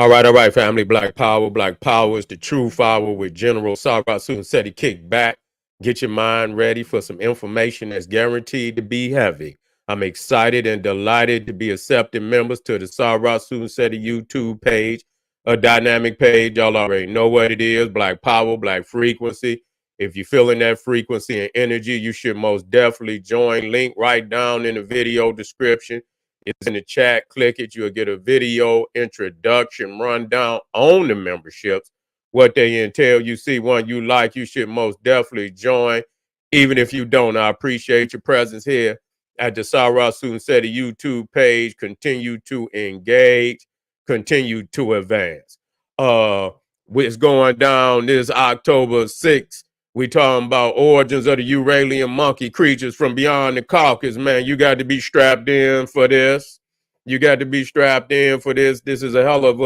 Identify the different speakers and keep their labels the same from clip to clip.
Speaker 1: All right, family. Black Power. Black Power is the true power with General Sarasu said he kicked back. Get your mind ready for some information that's guaranteed to be heavy. I'm excited and delighted to be accepting members to the Sarasu Seti YouTube page, a dynamic page. Y'all already know what it is. Black Power, Black Frequency. If you're feeling that frequency and energy, you should most definitely join. Link right down in the video description. It's in the chat. Click it. You'll get a video introduction rundown on the memberships, what they entail. You see one you like, you should most definitely join. Even if you don't, I appreciate your presence here at the Sarah Sunseti YouTube page. Continue to engage, continue to advance. It's going down this October 6th. We talking about origins of the Uralian monkey creatures from beyond the Caucasus, man. You got to be strapped in for this. You got to be strapped in for this. This is a hell of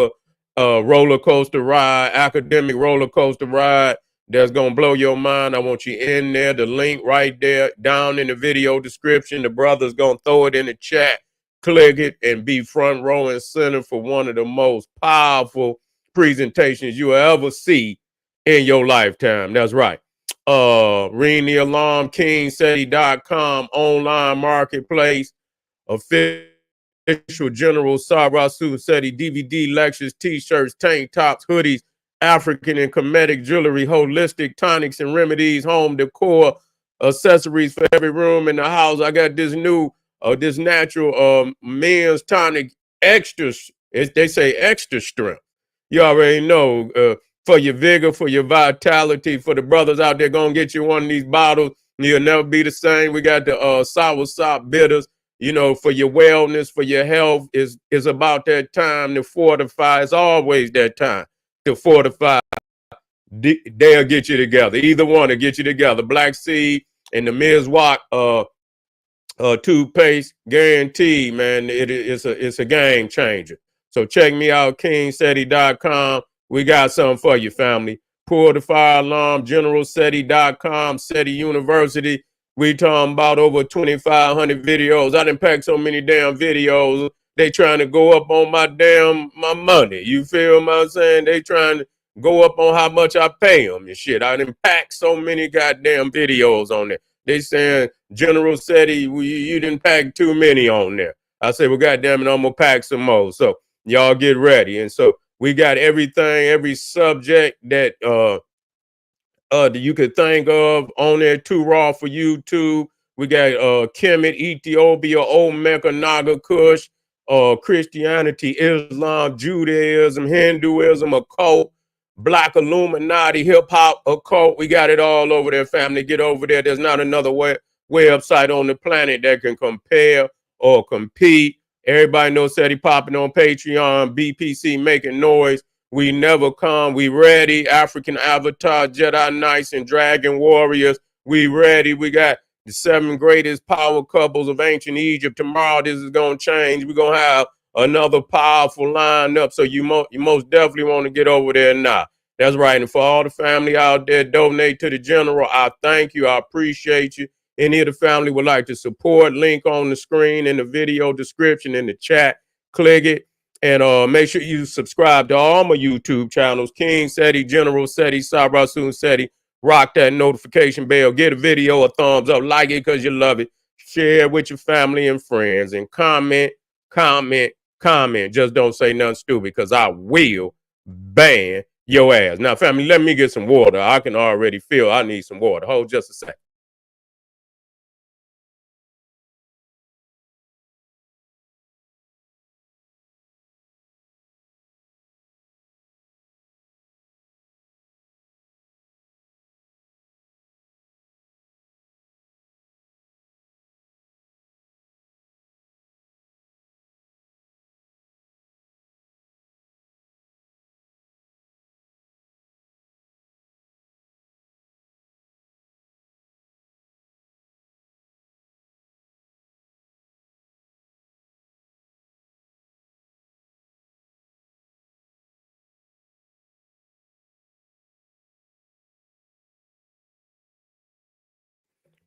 Speaker 1: a roller coaster ride, academic roller coaster ride that's gonna blow your mind. I want you in there. The link right there down in the video description. The brother's gonna throw it in the chat. Click it and be front row and center for one of the most powerful presentations you will ever see in your lifetime. That's right. Ring the alarm, kingseti.com online marketplace, official General Sarasu Seti DVD lectures, t-shirts, tank tops, hoodies, African and Kemetic jewelry, holistic tonics and remedies, home decor, accessories for every room in the house. I got this new, this natural men's tonic extra, they say extra strength. You already know, for your vigor, for your vitality, for the brothers out there, gonna get you one of these bottles. You'll never be the same. We got the sour sop bitters, you know, for your wellness, for your health. Is about that time to fortify. It's always that time to fortify. They'll get you together. Either one will get you together. Black Seed and the Mizwalk toothpaste, guaranteed, man. It's a game changer. So check me out, kingseti.com. We got something for you, family. Pull the fire alarm, generalseti.com, SETI University. We talking about over 2,500 videos. I done packed so many damn videos. They trying to go up on my money. You feel what I'm saying? They trying to go up on how much I pay them and shit. I done packed so many goddamn videos on there. They saying General said you didn't pack too many on there. I said, well, goddamn it, I'm gonna pack some more. So y'all get ready. And so we got everything, every subject that you could think of on there too raw for YouTube. We got Kemet, Ethiopia, Old Mecca, Naga, Kush, Christianity, Islam, Judaism, Hinduism, occult, Black Illuminati, hip hop, occult. We got it all over there, family. Get over there. There's not another website on the planet that can compare or compete. Everybody knows Seti popping on Patreon, BPC making noise. We never come. We ready. African Avatar, Jedi Knights, and Dragon Warriors. We ready. We got the 7 greatest power couples of ancient Egypt. Tomorrow, this is going to change. We're going to have another powerful lineup. So you most definitely want to get over there now. That's right. And for all the family out there, donate to the general. I thank you. I appreciate you. Any of the family would like to support, link on the screen in the video description in the chat. Click it. And make sure you subscribe to all my YouTube channels, King Seti, General Seti, Sarasun Seti. Rock that notification bell. Get a video a thumbs up. Like it because you love it. Share it with your family and friends. And comment, comment, comment. Just don't say nothing stupid because I will ban your ass. Now, family, let me get some water. I can already feel I need some water. Hold just a second.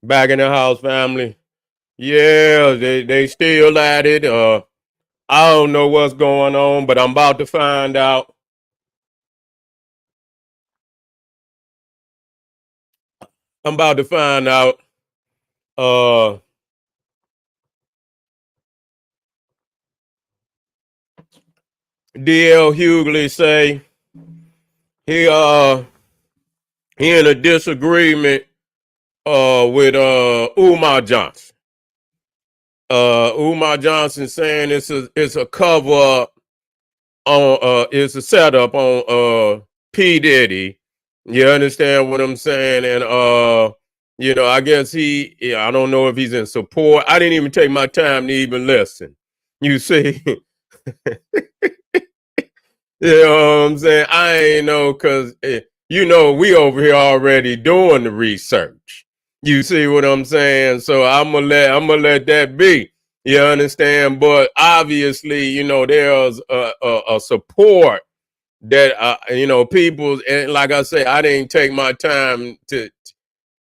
Speaker 1: Back in the house, family. Yeah, they still at it. I don't know what's going on, but I'm about to find out. I'm about to find out. Uh, DL Hughly say he uh he in a disagreement with Umar Johnson. Umar Johnson saying it's a cover up on it's a setup on P Diddy. You understand what I'm saying? And I guess I don't know if he's in support. I didn't even take my time to even listen. You see, you know what I'm saying? I ain't know because we over here already doing the research. You see what I'm saying? So I'm gonna let that be. You understand? But obviously, there's a support that people, and like I say, I didn't take my time to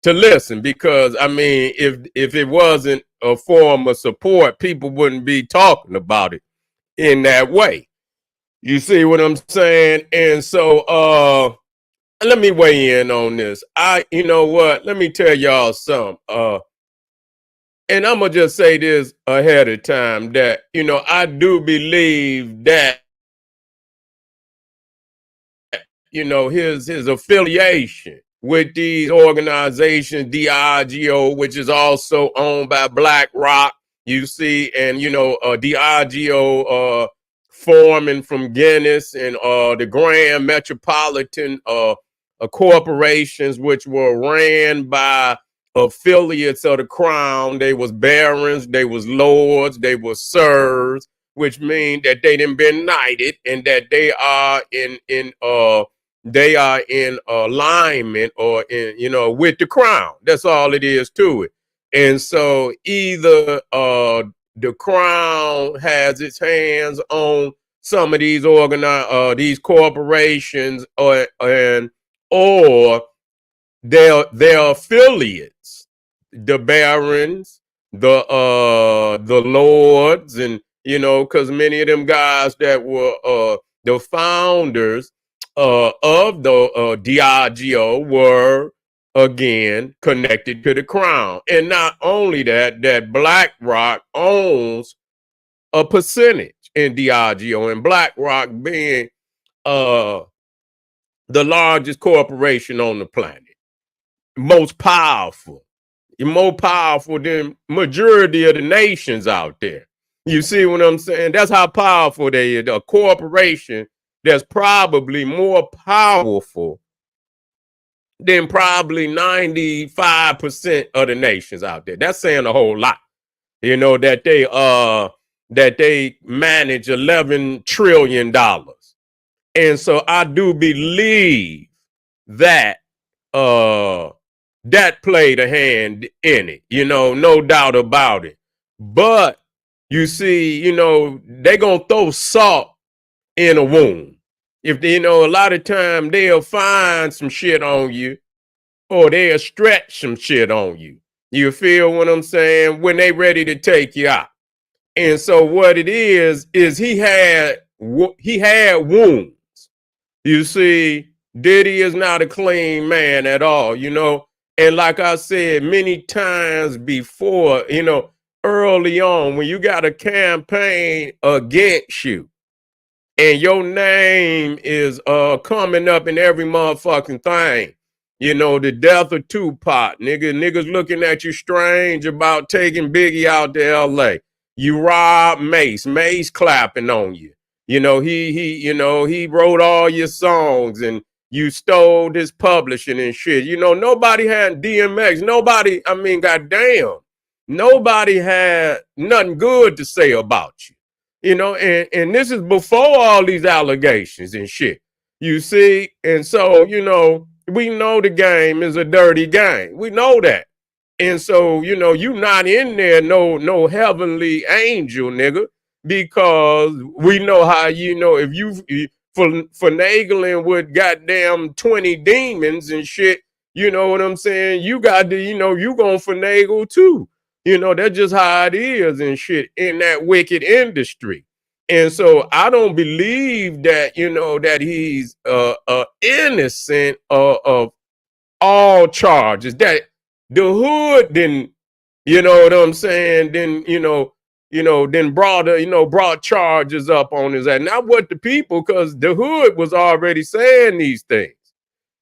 Speaker 1: listen because I mean, if it wasn't a form of support, people wouldn't be talking about it in that way. You see what I'm saying? And so let me weigh in on this. You know what? Let me tell y'all something. And I'm gonna just say this ahead of time that I do believe that his affiliation with these organizations, DIGO, which is also owned by BlackRock, you see, and DIGO forming from Guinness and the Grand Metropolitan corporations, which were ran by affiliates of the crown. They was barons, they was lords, they was sirs, which mean that they done been knighted and that they are in alignment or in with the crown. That's all it is to it. And so either the crown has its hands on some of these corporations or their affiliates, the barons, the lords, and because many of them guys that were the founders of the Diageo were again connected to the crown. And not only that BlackRock owns a percentage in Diageo, and BlackRock being uh the largest corporation on the planet, most powerful, more powerful than majority of the nations out there. You see what I'm saying? That's how powerful they are. A corporation that's probably more powerful than probably 95% of the nations out there. That's saying a whole lot. That they manage $11 trillion. And so I do believe that uh that played a hand in it, no doubt about it. But you see, they gonna throw salt in a wound. If they, a lot of time they'll find some shit on you or they'll stretch some shit on you. You feel what I'm saying? When they ready to take you out. And so what it is he had wounds. You see, Diddy is not a clean man at all, And like I said many times before, early on, when you got a campaign against you and your name is coming up in every motherfucking thing, the death of Tupac, niggas looking at you strange about taking Biggie out to LA. You rob Mace clapping on you. He wrote all your songs and you stole his publishing and shit. Nobody had DMX. Nobody, I mean, goddamn, nobody had nothing good to say about you. And this is before all these allegations and shit. You see, and so we know the game is a dirty game. We know that. And so, you not in there, no heavenly angel, nigga, because we know how, if you finagling with goddamn 20 demons and shit, you know what I'm saying? You got to, you gonna finagle too. That's just how it is and shit in that wicked industry. And so I don't believe that, that he's innocent of all charges. That the hood didn't, you know what I'm saying? Then, then brought charges up on his ass. Not what the people, because the hood was already saying these things.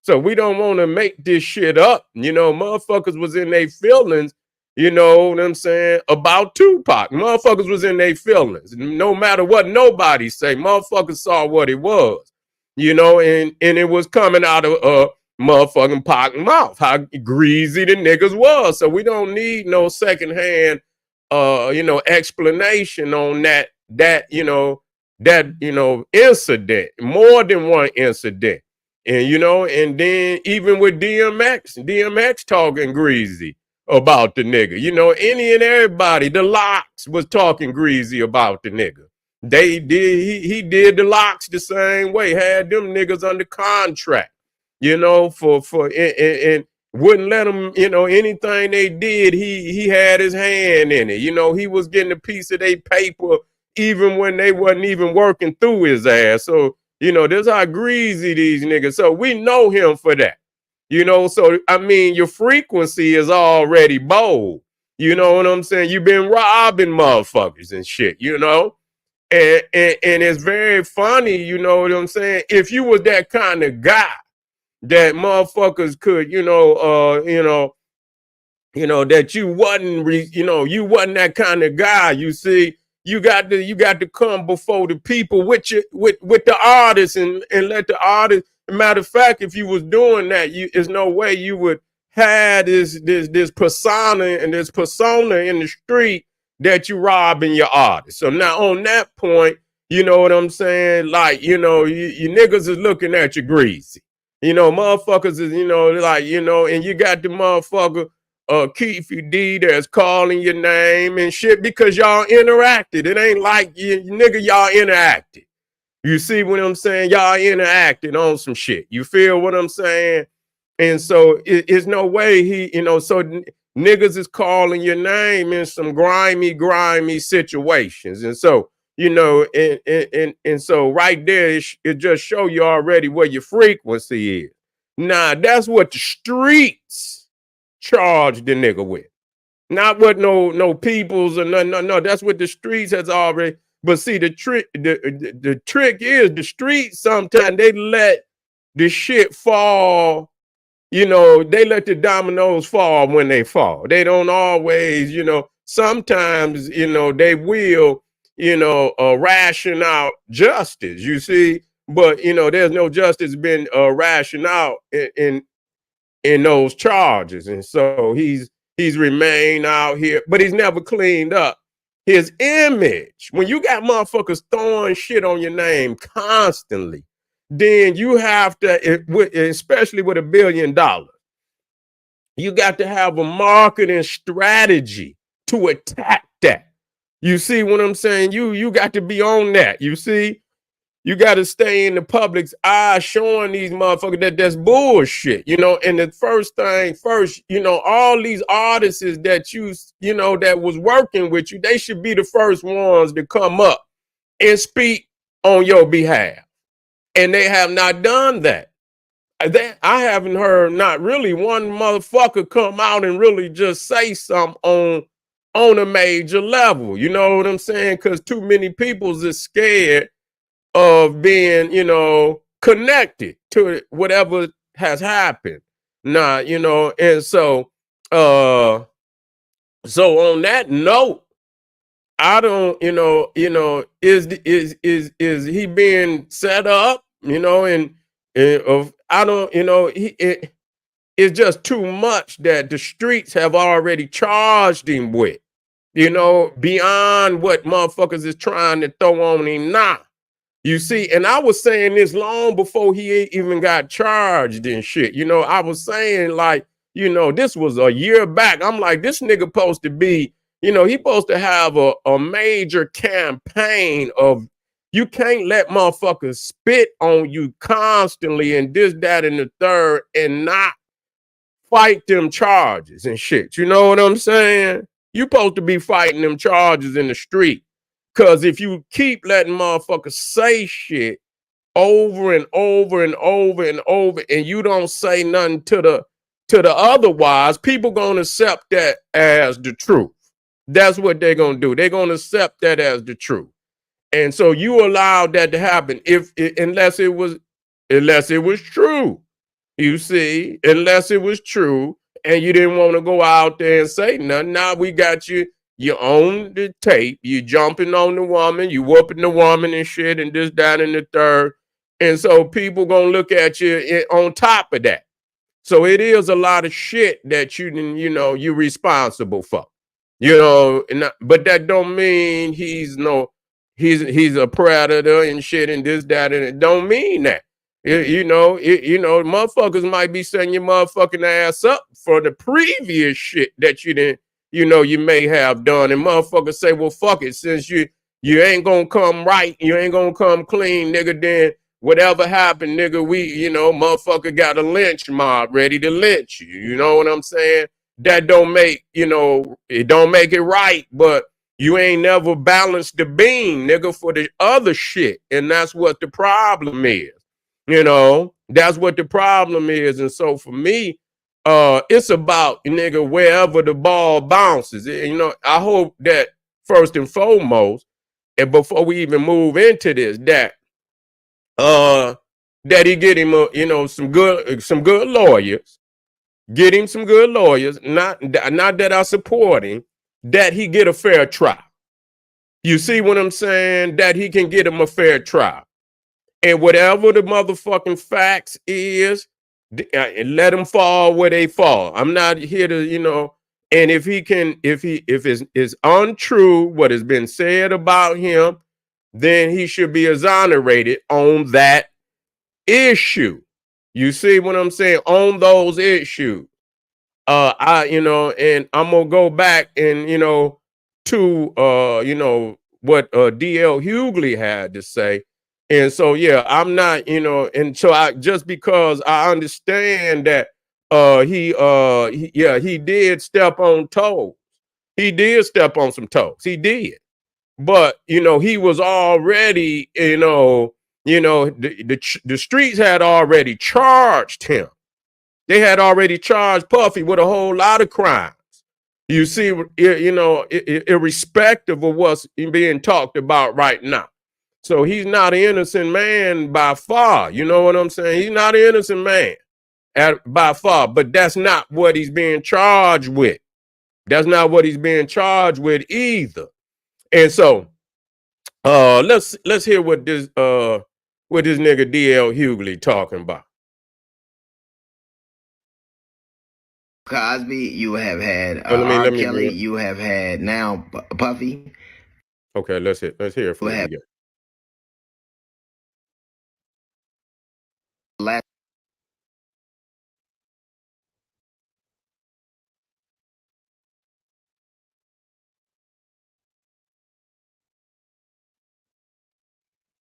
Speaker 1: So we don't want to make this shit up. Motherfuckers was in their feelings, you know what I'm saying, about Tupac. Motherfuckers was in their feelings. No matter what nobody say, motherfuckers saw what it was, and it was coming out of motherfucking Pac mouth, how greasy the niggas was. So we don't need no secondhand explanation on that incident, more than one incident. And then even with DMX talking greasy about the nigga. Any and everybody, the Locks was talking greasy about the nigga. They did, he did the Locks the same way, had them niggas under contract, and wouldn't let them, anything they did, he had his hand in it. He was getting a piece of their paper even when they wasn't even working through his ass. So, this how greasy these niggas. So we know him for that. So I mean, your frequency is already bold. You know what I'm saying? You've been robbing motherfuckers and shit, and it's very funny, you know what I'm saying? If you was that kind of guy that motherfuckers could, that you wasn't that kind of guy. You see, you got to come before the people with the artists and let the artists. Matter of fact, if you was doing that, there's no way you would have this persona and this persona in the street that you robbing your artists. So now on that point, you know what I'm saying? Like, you niggas is looking at you greasy. Motherfuckers is, and you got the motherfucker Keefy D that's calling your name and shit because y'all interacted. It ain't like nigga, y'all interacted. You see what I'm saying? Y'all interacted on some shit. You feel what I'm saying? And so it's no way so niggas is calling your name in some grimy situations. And so, and so right there, it just show you already where your frequency is. Nah, that's what the streets charge the nigga with. Not what no peoples or no. That's what the streets has already. But see, the trick is the streets sometimes they let the shit fall. They let the dominoes fall when they fall. They don't always, sometimes, they will, ration out justice, you see. But, there's no justice been rationed out in those charges. And so he's remained out here, but he's never cleaned up his image. When you got motherfuckers throwing shit on your name constantly, then you have to, especially with $1 billion, you got to have a marketing strategy to attack that. You see what I'm saying? You got to be on that. You see? You got to stay in the public's eye showing these motherfuckers that that's bullshit, and the first, all these artists that that was working with you, they should be the first ones to come up and speak on your behalf. And they have not done that. I haven't heard not really one motherfucker come out and really just say something on a major level. You know what I'm saying? Because too many people's is scared of being, connected to whatever has happened. Nah, and so on that note, I don't, is he being set up, and I don't, it's just too much that the streets have already charged him with, beyond what motherfuckers is trying to throw on him now. You see, and I was saying this long before he even got charged and shit. I was saying like, this was a year back. I'm like, this nigga supposed to be, he supposed to have a major campaign of, you can't let motherfuckers spit on you constantly and this, that, and the third and not fight them charges and shit. You know what I'm saying? You supposed to be fighting them charges in the street. Cause if you keep letting motherfuckers say shit over and over and over and over, and you don't say nothing to the otherwise, people gonna accept that as the truth. That's what they're gonna do. They're gonna accept that as the truth. And so you allowed that to happen unless it was true. You see, unless it was true, and you didn't want to go out there and say nothing. Now we got you. You own the tape. You jumping on the woman. You whooping the woman and shit, and this, that, and the third. And so people gonna look at you on top of that. So it is a lot of shit that you're responsible for. But that don't mean he's a predator and shit and this, that, and it don't mean that. Motherfuckers might be setting your motherfucking ass up for the previous shit that you didn't, you may have done. And motherfuckers say, well, fuck it, since you ain't gonna come right, you ain't gonna come clean, nigga, then whatever happened, nigga, motherfucker got a lynch mob ready to lynch you. You know what I'm saying? That don't make, it don't make it right, but you ain't never balanced the beam, nigga, for the other shit. And that's what the problem is. That's what the problem is. And so for me, it's about, nigga, wherever the ball bounces. I hope that first and foremost, and before we even move into this, that he get him some good lawyers. Get him some good lawyers, not that I support him, that he get a fair trial. You see what I'm saying? That he can get him a fair trial. And whatever the motherfucking facts is, let them fall where they fall. I'm not here to, and if it's untrue what has been said about him, then he should be exonerated on that issue. You see what I'm saying? On those issues. And I'm gonna go back and to what DL Hughly had to say. And so I'm not, and so I just because I understand that he did step on toes. He did step on some toes. He did. But he was already, the streets had already charged him. They had already charged Puffy with a whole lot of crimes. You see, irrespective of what's being talked about right now. So he's not an innocent man by far. You know what I'm saying? He's not an innocent man by far, but that's not what he's being charged with. That's not what he's being charged with either. And so let's hear what this nigga DL Hughly talking about.
Speaker 2: Cosby, you have had R. Kelly, you have had now Puffy.
Speaker 1: Okay, let's hear it from him again.
Speaker 2: Last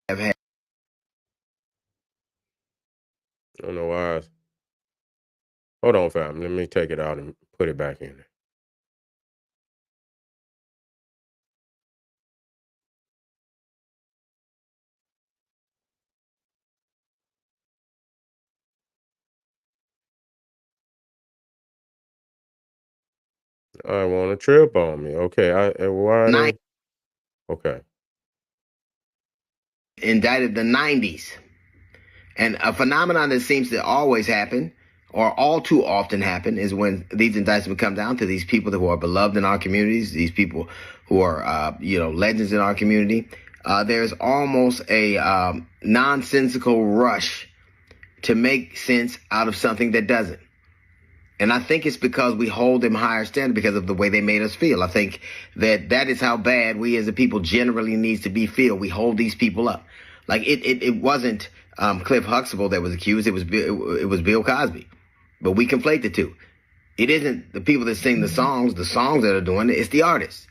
Speaker 2: have had.
Speaker 1: I don't know why. Hold on, fam. Let me take it out and put it back in there. I want to trip on me. Okay, why? Okay.
Speaker 2: Indicted the 90s. And a phenomenon that seems to always happen, or all too often happen, is when these indictments come down to these people who are beloved in our communities, these people who are, legends in our community. There's almost a nonsensical rush to make sense out of something that doesn't. And I think it's because we hold them higher standard because of the way they made us feel. I think that is how bad we as a people generally needs to be feel. We hold these people up. Like it wasn't Cliff Huxtable that was accused. It was Bill Cosby. But we conflate the two. It isn't the people that sing the songs that are doing it. It's the artists.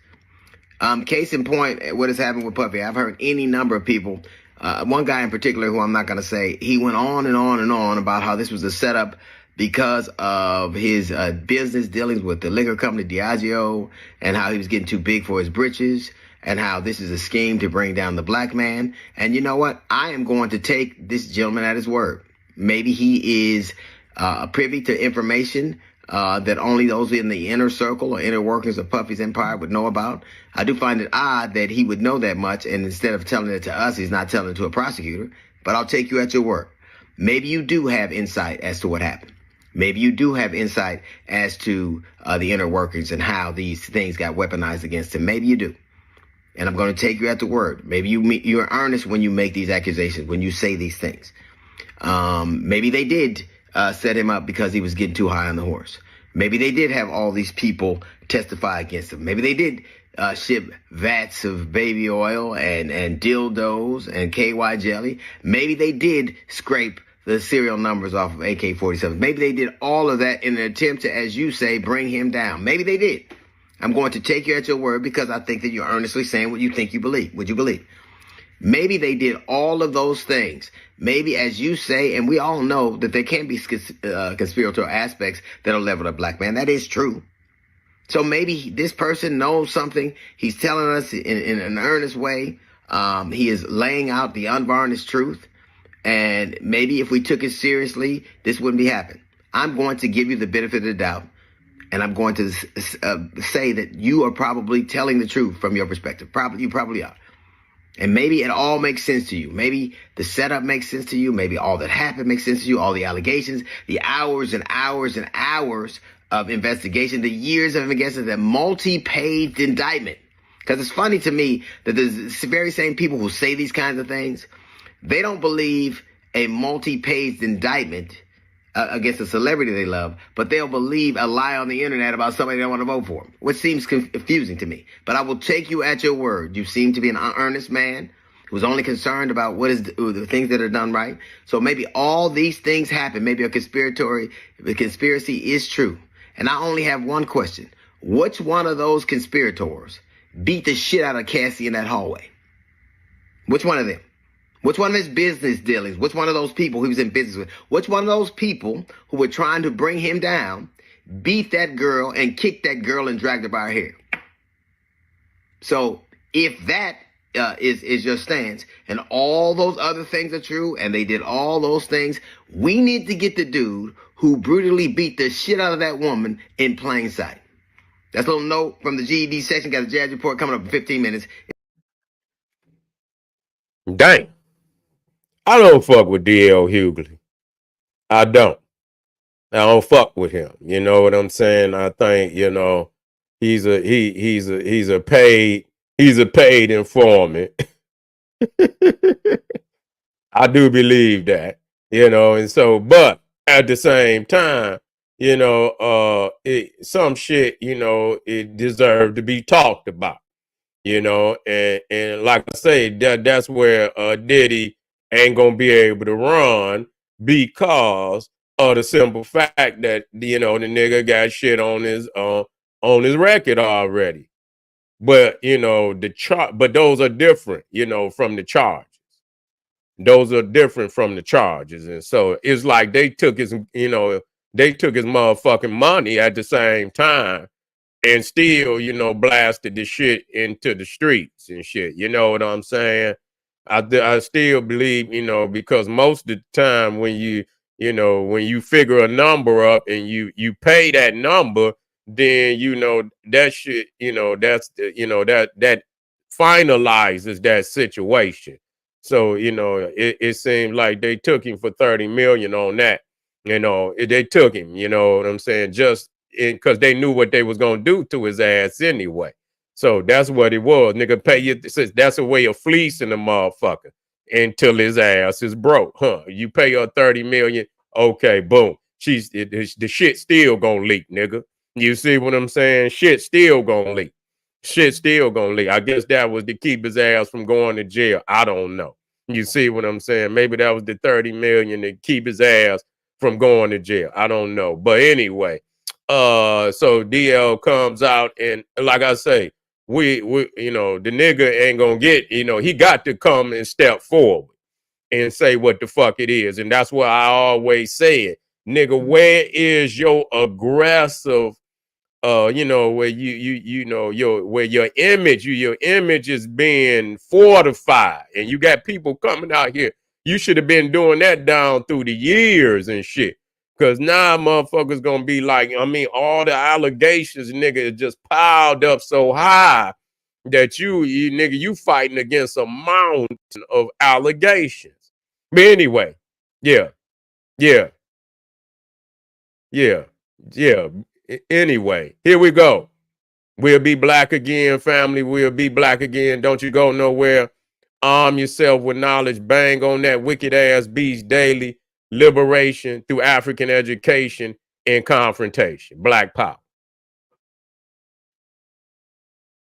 Speaker 2: Case in point, what has happened with Puffy. I've heard any number of people. One guy in particular who I'm not going to say, he went on and on and on about how this was a setup because of his business dealings with the liquor company Diageo and how he was getting too big for his britches and how this is a scheme to bring down the black man. And you know what? I am going to take this gentleman at his word. Maybe he is privy to information that only those in the inner circle or inner workings of Puffy's empire would know about. I do find it odd that he would know that much, and instead of telling it to us, he's not telling it to a prosecutor. But I'll take you at your word. Maybe you do have insight as to what happened. Maybe you do have insight as to the inner workings and how these things got weaponized against him. Maybe you do. And I'm going to take you at the word. Maybe you're earnest when you make these accusations, when you say these things. Maybe they did set him up because he was getting too high on the horse. Maybe they did have all these people testify against him. Maybe they did ship vats of baby oil and dildos and KY jelly. Maybe they did scrape the serial numbers off of AK-47. Maybe they did all of that in an attempt to, as you say, bring him down. Maybe they did. I'm going to take you at your word because I think that you're earnestly saying what you think you believe. Would you believe? Maybe they did all of those things. Maybe, as you say, and we all know that there can be conspiratorial aspects that are leveled at black man. That is true. So maybe this person knows something. He's telling us in an earnest way. He is laying out the unvarnished truth. And maybe if we took it seriously, this wouldn't be happening. I'm going to give you the benefit of the doubt. And I'm going to say that you are probably telling the truth from your perspective. You probably are. And maybe it all makes sense to you. Maybe the setup makes sense to you. Maybe all that happened makes sense to you. All the allegations, the hours and hours and hours of investigation, the years of investigation, the multi-page indictment. Because it's funny to me that there's very same people who say these kinds of things. They don't believe a multi-page indictment against a celebrity they love, but they'll believe a lie on the internet about somebody they don't want to vote for, which seems confusing to me. But I will take you at your word. You seem to be an earnest man who's only concerned about what is the things that are done right. So maybe all these things happen. Maybe the conspiracy is true. And I only have one question. Which one of those conspirators beat the shit out of Cassie in that hallway? Which one of them? Which one of his business dealings? Which one of those people he was in business with? Which one of those people who were trying to bring him down beat that girl and kicked that girl and dragged her by her hair? So if that is your stance and all those other things are true and they did all those things, we need to get the dude who brutally beat the shit out of that woman in plain sight. That's a little note from the GED section. Got a jazz report coming up in 15 minutes.
Speaker 1: Dang. I don't fuck with DL Hughly. I don't. I don't fuck with him. You know what I'm saying? I think, he's a paid informant. I do believe that, and so, but at the same time, some shit, it deserved to be talked about, and like I say, that's where Diddy ain't gonna be able to run because of the simple fact that the nigga got shit on his record already. But but those are different, from the charges. Those are different from the charges, and so it's like they took his motherfucking money at the same time and still, blasted the shit into the streets and shit. You know what I'm saying? I still believe, because most of the time when when you figure a number up and you pay that number, then that shit, that's the, that finalizes that situation. So, it seemed like they took him for 30 million on that. They took him, you know what I'm saying? Just because they knew what they was gonna do to his ass anyway. So that's what it was. Nigga pay you. That's a way of fleecing the motherfucker until his ass is broke. Huh? You pay her 30 million. Okay, boom. The shit still gonna leak, nigga. You see what I'm saying? Shit still gonna leak. Shit still gonna leak. I guess that was to keep his ass from going to jail. I don't know. You see what I'm saying? Maybe that was the 30 million to keep his ass from going to jail. I don't know. But anyway, so DL comes out and like I say, we the nigga ain't gonna get, he got to come and step forward and say what the fuck it is. And that's why I always say it. Nigga, where is your aggressive you know, where you know your image is being fortified, and you got people coming out here. You should have been doing that down through the years and shit. Cause now motherfuckers gonna be like, I mean, all the allegations, nigga, is just piled up so high that you nigga, you fighting against a mountain of allegations. But anyway, yeah, yeah, yeah, yeah. Anyway, here we go. We'll be black again, family. We'll be black again. Don't you go nowhere. Arm yourself with knowledge. Bang on that wicked ass beast daily. Liberation through African education and confrontation. Black power.